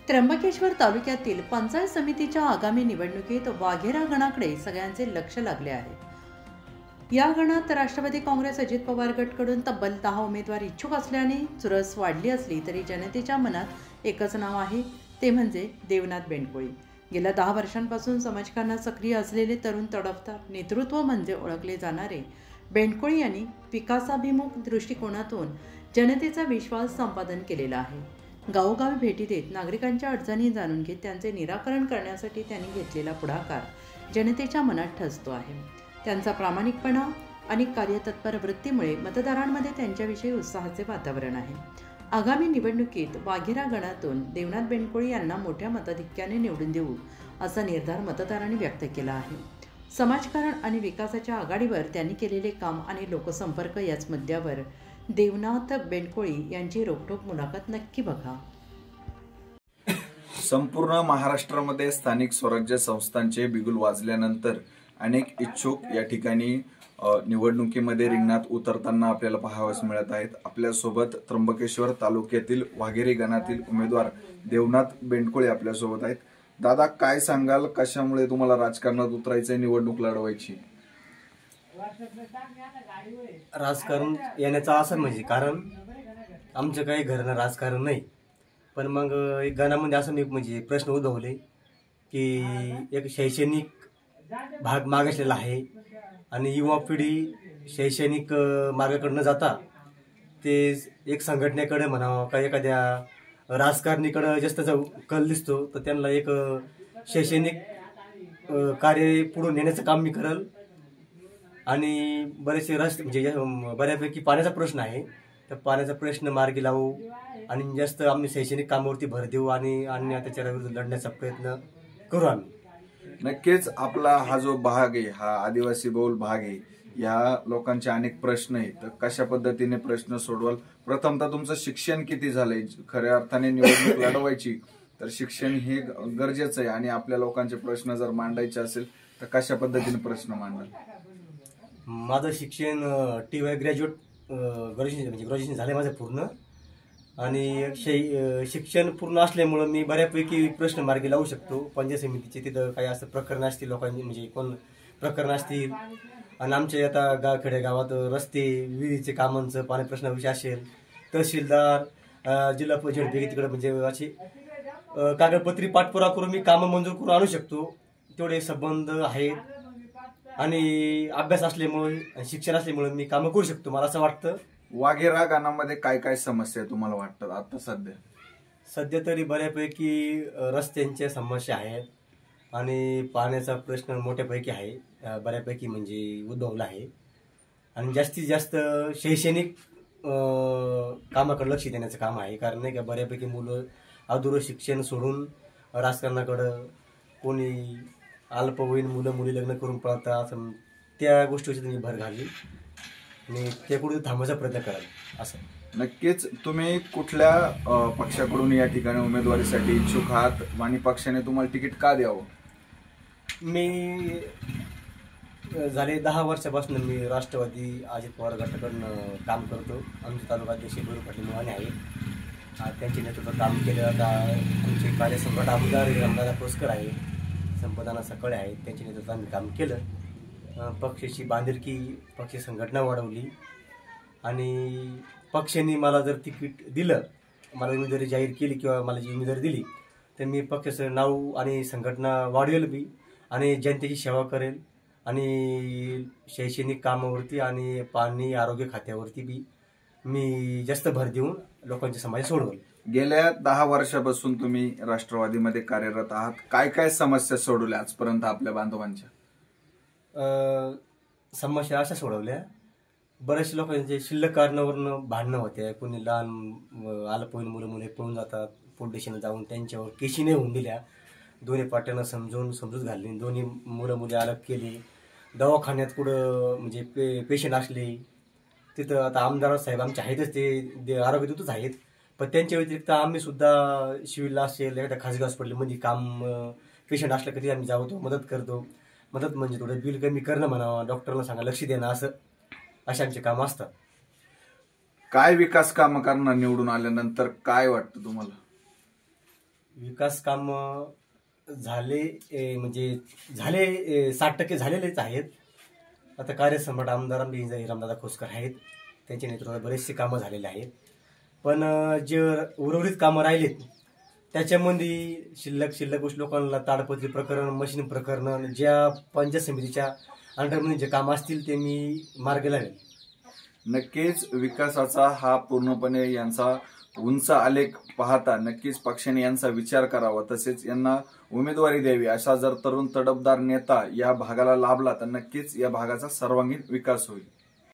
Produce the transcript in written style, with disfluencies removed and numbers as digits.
त्र्यंबकेश्वर तालुक्यातील पंचायत समितीच्या आगामी निवडणुकीत वाघेरा गणाकडे सगळ्यांचे लक्ष लागले आहे। या गणात राष्ट्रवादी काँग्रेस अजित पवार गटकडून तब्बल 10 उमेदवार इच्छुक असल्याने चुरस वाढली असली तरी जनतेच्या मनात एकच नाव आहे, ते म्हणजे देवनाथ बेंडकोळी। गेल्या 10 वर्षांपासून समाजकारणात सक्रिय असलेले तरुण तडफदार नेतृत्व म्हणजे ओळखले जाणारे बेंडकोळी यांनी विकासाभिमुख दृष्टिकोनातून जनतेचा विश्वास संपादन केलेला आहे। गावोगावी भेटी देत नागरिकांच्या अडचणी जाणून घेत त्यांचे निराकरण करण्यासाठी त्यांनी घेतलेला पुढाकार जनतेच्या मनात ठसतो आहे। त्यांचा प्रामाणिकपणा आणि कार्यतत्पर वृत्तीमुळे मतदारांमध्ये त्यांच्याविषयी उत्साहाचे वातावरण आहे। आगामी निवडणुकीत वाघेरा गणातून देवनाथ बेंडकोळी यांना मोठ्या मताधिक्याने निवडून देऊ असा निर्धार मतदारांनी व्यक्त केला आहे। समाजकारण आणि विकासाच्या आघाडीवर त्यांनी केलेले काम आणि लोकसंपर्क याच मुद्द्यावर देवनाथ बेंडकोळी यांची रोखठोक मुलाखत नक्की बघा। संपूर्ण महाराष्ट्रामध्ये स्थानिक स्वराज्य संस्थांचे बिगुल वाजल्यानंतर अनेक इच्छुक या ठिकाणी निवडणुकीमध्ये रिंगणात उतरताना आपल्याला पाहावयास मिळत आहेत। आपल्यासोबत त्र्यंबकेश्वर तालुक्यातील वाघेरी गणातील उमेदवार देवनाथ बेंडकोळी आपल्यासोबत आहेत। दादा, काय सांगाल, कशामुळे तुम्हाला राजकारणात उतरायचं, निवडणूक लढवायची? राजकारण येण्याचं असं म्हणजे कारण आमचं काही घरनं राजकारण नाही, पण मग गणामध्ये असं मी म्हणजे प्रश्न उद्भवले की एक शैक्षणिक भाग मागासलेला आहे आणि युवा पिढी शैक्षणिक मार्गाकडे न जाता ते एक संघटनेकडे म्हणावं का एखाद्या राजकारणीकडे जास्त कल दिसतो, तर त्यांना एक शैक्षणिक कार्य पुढे नेण्याचं काम मी करेल। आणि बरेचसे रस्ते म्हणजे बऱ्यापैकी पाण्याचा प्रश्न आहे, तर पाण्याचा प्रश्न मार्गी लावू आणि जास्त आम्ही शैक्षणिक कामावरती भर देऊ आणि त्याच्या विरुद्ध लढण्याचा प्रयत्न करू आम्ही। नक्कीच आपला हा जो भाग आहे, हा आदिवासी बहुल भाग आहे, या लोकांचे अनेक प्रश्न आहेत, तर कशा पद्धतीने प्रश्न सोडवाल? प्रथमतः तुमचं शिक्षण किती झालंय? खऱ्या अर्थाने निवडणूक लढवायची तर शिक्षण हे गरजेचं आहे आणि आपल्या लोकांचे प्रश्न जर मांडायचे असेल तर कशा पद्धतीने प्रश्न मांडाल? माझं शिक्षण TY ग्रॅज्युएट ग्रॅज्युएशन झालंय माझं पूर्ण, आणि शिक्षण पूर्ण असल्यामुळं मी बऱ्यापैकी प्रश्न मार्गी लावू शकतो। पंचायत समितीचे तिथं काही असं प्रकरण असतील, लोकांनी म्हणजे कोण प्रकरण असतील, आणि आमच्या आता खेडेगावात रस्ते विहिरीचे कामांचं पाणी प्रश्नाविषयी असेल, तहसीलदार जिल्हा परिषद तिकडे म्हणजे अशी कागदपत्री पाठपुरावा करून मी कामं मंजूर करून आणू शकतो, तेवढे संबंध आहेत आणि अभ्यास असल्यामुळे शिक्षण असल्यामुळे मी कामं करू शकतो, मला असं वाटतं। वाघेरा गणामध्ये काय काय समस्या तुम्हाला वाटतात आता सध्या तरी बऱ्यापैकी रस्त्यांच्या समस्या आहेत आणि पाण्याचा प्रश्न मोठ्यापैकी आहे, बऱ्यापैकी म्हणजे उद्भवला आहे, आणि जास्तीत जास्त शैक्षणिक कामाकडे लक्ष देण्याचं काम आहे। कारण नाही का बऱ्यापैकी मुलं अधुरं शिक्षण सोडून राजकारणाकडं, कोणी अल्पवयीन मुलं मुली लग्न करून पळतात, त्या गोष्टीची तुम्ही भर घालली आणि ते कुठे थांबवायचा प्रयत्न कराल असं। नक्कीच तुम्ही कुठल्या पक्षाकडून या ठिकाणी उमेदवारीसाठी इच्छुक आहात आणि पक्षाने तुम्हाला तिकीट का द्यावं? मी झाले 10 वर्षापासून मी राष्ट्रवादी अजित पवार गटाकडून काम करतो। आमच्या तालुक्याध्यक्ष गुरु पाटील मोहाने आहेत, त्यांचे नेतृत्व काम केलं। आता आमचे कार्यसंघट आमदार रामदादा पोस्कर आहे, संपदाना सकाळे आहेत, त्यांच्या नेतृत्वाने काम केलं। पक्षाची बांधिलकी, पक्ष संघटना वाढवली आणि पक्षाने मला जर तिकीट दिलं, मला उमेदवारी जाहीर केली किंवा मला जी उमेदवारी दिली, तर मी पक्षाचं नाव आणि संघटना वाढवेल बी आणि जनतेची सेवा करेल आणि शैक्षणिक कामावरती आणि पाणी आरोग्य खात्यावरती बी मी जास्त भर देऊन लोकांची समस्या सोडवेल। गेल्या 10 वर्षापासून तुम्ही राष्ट्रवादीमध्ये कार्यरत आहात, काय काय समस्या सोडवल्या आजपर्यंत आपल्या बांधवांच्या? समस्या अशा सोडवल्या, बऱ्याचशा लोकांचे शिल्लक कारणावरून भांडणं होते, कोणी लहान अल्पवयीन मुलं मुले पळून जातात, पोलीस स्टेशनला जाऊन त्यांच्यावर केशी नाही होऊन दिल्या, दोन्ही पार्ट्यांना समजूत घालली, दोन्ही मुलं मुली अलग केली, दवाखान्यात कुठं म्हणजे पेशंट असले तिथं, आता आमदार साहेब आमचे आहेतच, ते आरोग्यदूतच आहेत, पण त्यांच्या व्यतिरिक्त आम्ही सुद्धा सिव्हिलला असेल एखाद्या खाजगी हॉस्पिटलमध्ये काम पेशंट असलं कधी आम्ही जातो, मदत करतो। मदत म्हणजे थोडं बिल कमी करणं म्हणावं, डॉक्टरला सांगा लक्ष देणं, असे आमचे काम असतात। काय विकास कामं करणार निवडून आल्यानंतर काय वाटतं तुम्हाला? विकास काम झाले म्हणजे झाले 60% झालेलेच आहेत. आता कार्यसम्राट आमदार रामदादा खोसकर आहेत, त्यांच्या नेतृत्वात बरेचसे कामं झालेले आहेत. पण जे उर्वरित कामं राहिलेत त्याच्यामध्ये शिल्लक गोष्टी लोकांना ताडपत्री प्रकरण, मशीन प्रकरण, ज्या पंचायत समितीच्या अंडरमध्ये जे काम असतील ते मी मार्गी लावेल. नक्कीच विकासाचा हा पूर्णपणे यांचा उंच आलेख पाहता नक्कीच पक्षाने यांचा विचार करावा, तसेच यांना उमेदवारी द्यावी. असा जर तरुण तडफदार नेता या भागाला लाभला तर नक्कीच या भागाचा सर्वांगीण विकास होईल.